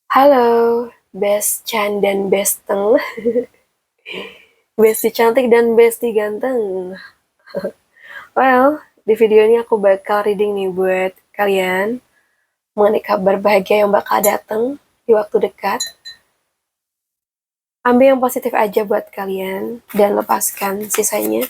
Halo, Best Chan dan Besteng, Besti cantik dan Besti ganteng. Well, di video ini aku bakal reading nih buat kalian mengenai kabar bahagia yang bakal datang di waktu dekat. Ambil yang positif aja buat kalian dan lepaskan sisanya.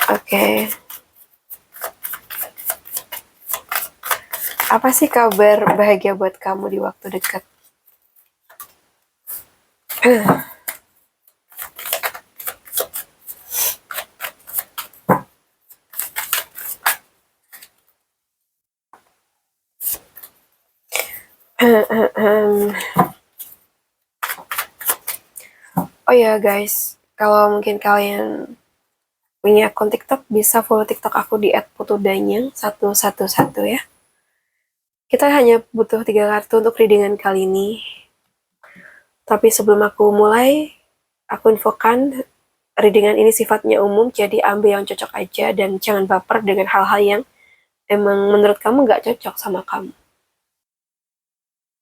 Oke. Apa sih kabar bahagia buat kamu di waktu dekat? Oh ya guys, kalau mungkin kalian punya akun TikTok, bisa follow TikTok aku di @putudanyang111 ya. Kita hanya butuh 3 kartu untuk readingan kali ini. Tapi sebelum aku mulai, aku infokan readingan ini sifatnya umum, jadi ambil yang cocok aja dan jangan baper dengan hal-hal yang emang menurut kamu gak cocok sama kamu.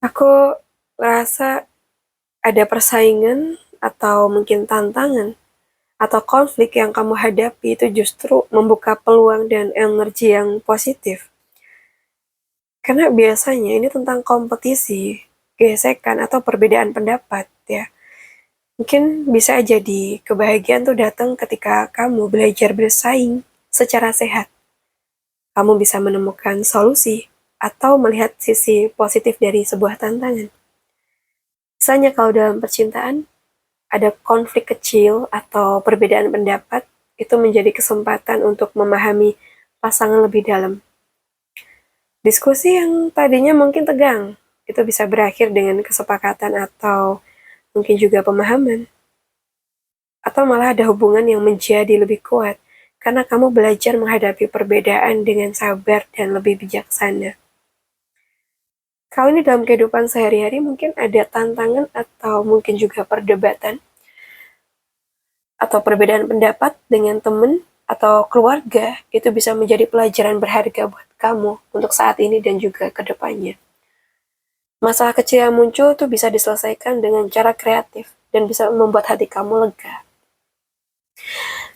Aku rasa ada persaingan atau mungkin tantangan atau konflik yang kamu hadapi itu justru membuka peluang dan energi yang positif. Karena biasanya ini tentang kompetisi, gesekan, atau perbedaan pendapat ya. Mungkin bisa jadi kebahagiaan tuh datang ketika kamu belajar bersaing secara sehat. Kamu bisa menemukan solusi atau melihat sisi positif dari sebuah tantangan. Misalnya kalau dalam percintaan, ada konflik kecil atau perbedaan pendapat, itu menjadi kesempatan untuk memahami pasangan lebih dalam. Diskusi yang tadinya mungkin tegang, itu bisa berakhir dengan kesepakatan atau mungkin juga pemahaman. Atau malah ada hubungan yang menjadi lebih kuat, karena kamu belajar menghadapi perbedaan dengan sabar dan lebih bijaksana. Kalau ini dalam kehidupan sehari-hari mungkin ada tantangan atau mungkin juga perdebatan, atau perbedaan pendapat dengan teman atau keluarga, itu bisa menjadi pelajaran berharga buat kamu untuk saat ini dan juga ke depannya. Masalah kecil yang muncul tuh bisa diselesaikan dengan cara kreatif dan bisa membuat hati kamu lega.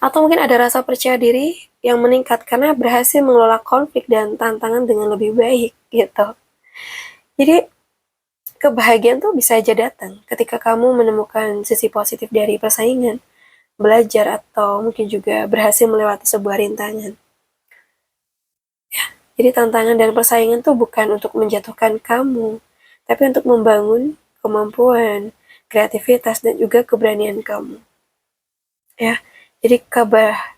Atau mungkin ada rasa percaya diri yang meningkat karena berhasil mengelola konflik dan tantangan dengan lebih baik gitu. Jadi kebahagiaan tuh bisa aja datang ketika kamu menemukan sisi positif dari persaingan, belajar atau mungkin juga berhasil melewati sebuah rintangan. Jadi tantangan dan persaingan tuh bukan untuk menjatuhkan kamu, tapi untuk membangun kemampuan, kreativitas, dan juga keberanian kamu. Ya, jadi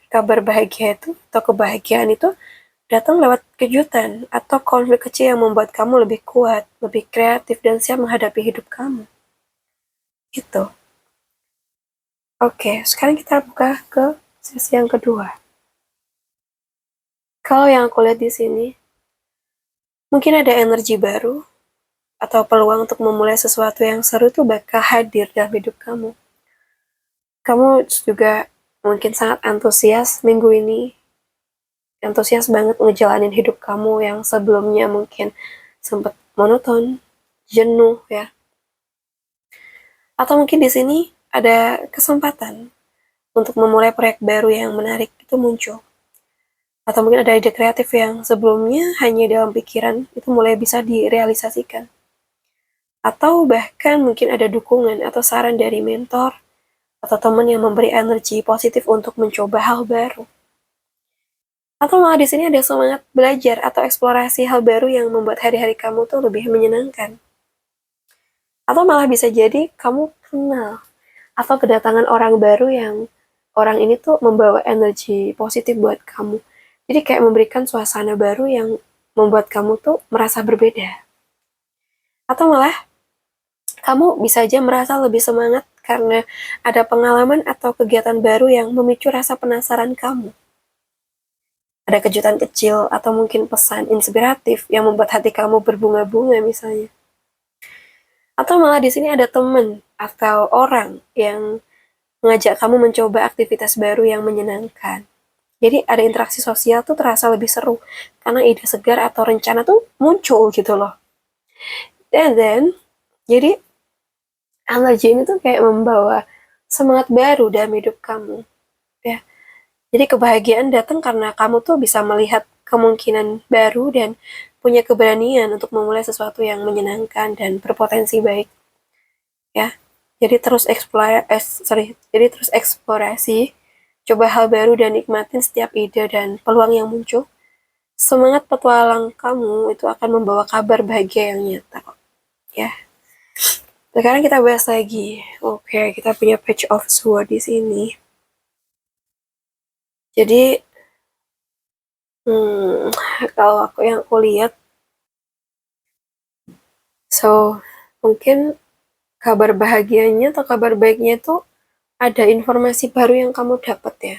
kabar bahagia itu atau kebahagiaan itu datang lewat kejutan atau konflik kecil yang membuat kamu lebih kuat, lebih kreatif, dan siap menghadapi hidup kamu. Gitu. Oke, sekarang kita buka ke sesi yang kedua. Kalau yang aku lihat di sini, mungkin ada energi baru atau peluang untuk memulai sesuatu yang seru tuh bakal hadir dalam hidup kamu. Kamu juga mungkin sangat antusias minggu ini, antusias banget ngejalanin hidup kamu yang sebelumnya mungkin sempat monoton, jenuh ya. Atau mungkin di sini ada kesempatan untuk memulai proyek baru yang menarik itu muncul. Atau mungkin ada ide kreatif yang sebelumnya hanya dalam pikiran itu mulai bisa direalisasikan. Atau bahkan mungkin ada dukungan atau saran dari mentor atau teman yang memberi energi positif untuk mencoba hal baru. Atau malah di sini ada semangat belajar atau eksplorasi hal baru yang membuat hari-hari kamu tuh lebih menyenangkan. Atau malah bisa jadi kamu kenal atau kedatangan orang baru yang orang ini tuh membawa energi positif buat kamu. Jadi kayak memberikan suasana baru yang membuat kamu tuh merasa berbeda. Atau malah kamu bisa aja merasa lebih semangat karena ada pengalaman atau kegiatan baru yang memicu rasa penasaran kamu. Ada kejutan kecil atau mungkin pesan inspiratif yang membuat hati kamu berbunga-bunga misalnya. Atau malah di sini ada teman atau orang yang mengajak kamu mencoba aktivitas baru yang menyenangkan. Jadi ada interaksi sosial tuh terasa lebih seru karena ide segar atau rencana tuh muncul gitu loh. And then, jadi energi ini tuh kayak membawa semangat baru dalam hidup kamu. Ya, jadi kebahagiaan datang karena kamu tuh bisa melihat kemungkinan baru dan punya keberanian untuk memulai sesuatu yang menyenangkan dan berpotensi baik. Ya, jadi terus eksplorasi, coba hal baru dan nikmatin setiap ide dan peluang yang muncul. Semangat petualang kamu itu akan membawa kabar bahagia yang nyata kok. Ya. Sekarang kita bahas lagi. Oke, kita punya Page of Swords di sini. Jadi, kalau yang aku lihat, mungkin kabar bahagianya atau kabar baiknya itu ada informasi baru yang kamu dapat ya.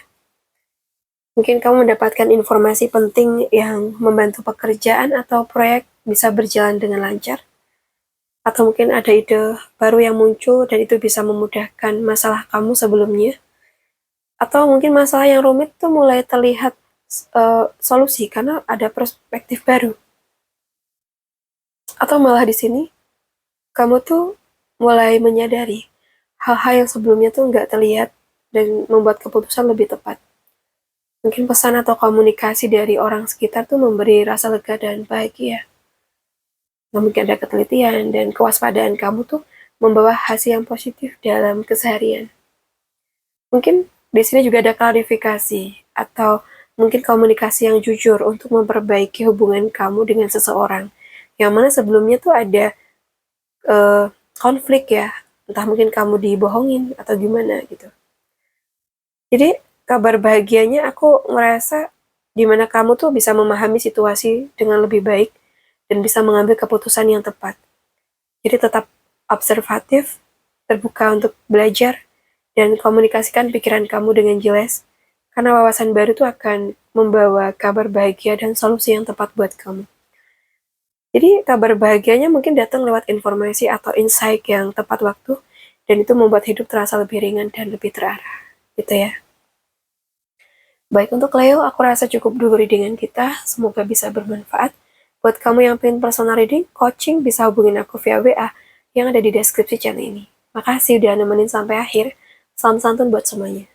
Mungkin kamu mendapatkan informasi penting yang membantu pekerjaan atau proyek bisa berjalan dengan lancar. Atau mungkin ada ide baru yang muncul dan itu bisa memudahkan masalah kamu sebelumnya. Atau mungkin masalah yang rumit tuh mulai terlihat solusi karena ada perspektif baru. Atau malah di sini kamu tuh mulai menyadari hal-hal yang sebelumnya tuh nggak terlihat dan membuat keputusan lebih tepat. Mungkin pesan atau komunikasi dari orang sekitar tuh memberi rasa lega dan bahagia. Nah, mungkin ada ketelitian dan kewaspadaan kamu tuh membawa hasil yang positif dalam keseharian. Mungkin di sini juga ada klarifikasi atau mungkin komunikasi yang jujur untuk memperbaiki hubungan kamu dengan seseorang. Yang mana sebelumnya tuh ada konflik ya, entah mungkin kamu dibohongin atau gimana gitu. Jadi kabar bahagianya aku merasa dimana kamu tuh bisa memahami situasi dengan lebih baik dan bisa mengambil keputusan yang tepat. Jadi tetap observatif, terbuka untuk belajar, dan komunikasikan pikiran kamu dengan jelas, karena wawasan baru tuh akan membawa kabar bahagia dan solusi yang tepat buat kamu. Jadi kabar bahagianya mungkin datang lewat informasi atau insight yang tepat waktu, dan itu membuat hidup terasa lebih ringan dan lebih terarah. Gitu ya. Baik, untuk Leo, aku rasa cukup dulu readingan kita. Semoga bisa bermanfaat. Buat kamu yang pengen personal reading, coaching, bisa hubungin aku via WA yang ada di deskripsi channel ini. Makasih udah nemenin sampai akhir. Salam santun buat semuanya.